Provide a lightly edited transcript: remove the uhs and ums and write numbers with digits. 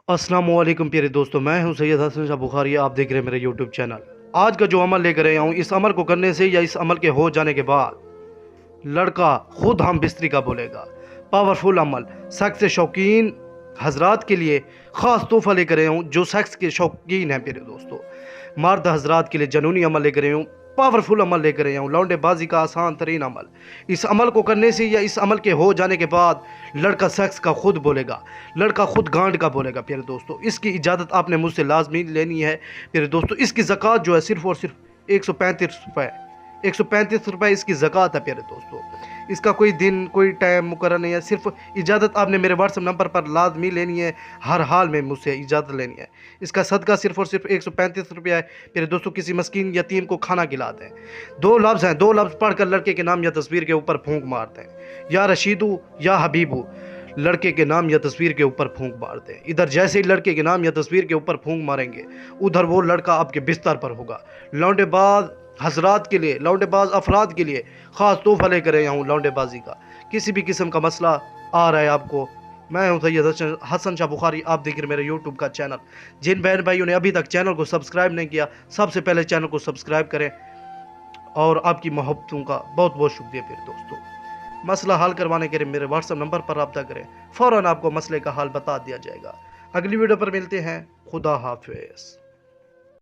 अस्सलाम वालेकुम प्यारे दोस्तों, मैं हूं सैयद हसन शाह बुखारी। आप देख रहे हैं मेरा यूट्यूब चैनल। आज का जो अमल लेकर आया हूं, इस अमल को करने से या इस अमल के हो जाने के बाद लड़का खुद हम बिस्तरी का बोलेगा। पावरफुल अमल सेक्स से शौकीन हजरात के लिए ख़ास तोहफा लेकर आया हूँ। जो सेक्स के शौकीन हैं प्यारे दोस्तों, मर्द हजरात के लिए जनूनी अमल लेकर आया हूँ, पावरफुल अमल लेकर आया हूँ, लौंडेबाजी का आसान तरीन अमल। इस अमल को करने से या इस अमल के हो जाने के बाद लड़का सेक्स का खुद बोलेगा, लड़का खुद गांड का बोलेगा प्यारे दोस्तों। इसकी इजाज़त आपने मुझसे लाजमी लेनी है प्यारे दोस्तों। इसकी ज़कात जो है सिर्फ़ और सिर्फ 135 रुपये, 135 रुपये इसकी ज़कात है प्यारे दोस्तों। इसका कोई दिन कोई टाइम मुकर्रर नहीं है, सिर्फ इजाज़त आपने मेरे व्हाट्सएप नंबर पर लाजमी लेनी है, हर हाल में मुझसे इजाज़त लेनी है। इसका सदका सिर्फ और सिर्फ 135 रुपया है मेरे दोस्तों। किसी मस्कीन यतीम को खाना खिला दें। दो लफ्ज़ हैं, दो लफ्ज़ पढ़कर लड़के के नाम या तस्वीर के ऊपर फूंक मारते हैं, या रशीदू या हबीबू। लड़के के नाम या तस्वीर के ऊपर फूंक मारते हैं। इधर जैसे ही लड़के के नाम या तस्वीर के ऊपर फूंक मारेंगे, उधर वो लड़का आपके बिस्तर पर होगा। लौंडेबाज हजरात के लिए, लौंडेबाज अफराद के लिए ख़ास तोहफा लेकर आया हूँ लौंडेबाजी का। किसी भी किस्म का मसला आ रहा है आपको, मैं हूँ सैयद हसन शाह बुखारी। आप देख रहे मेरे यूट्यूब का चैनल। जिन बहन भाइयों ने अभी तक चैनल को सब्सक्राइब नहीं किया, सबसे पहले चैनल को सब्सक्राइब करें। और आपकी मोहब्बतों का बहुत बहुत शुक्रिया फिर दोस्तों। मसला हल करवाने के लिए मेरे व्हाट्सएप नंबर पर रब्ता करें, फ़ौरन आपको मसले का हल बता दिया जाएगा। अगली वीडियो पर मिलते हैं। खुदा हाफिज़।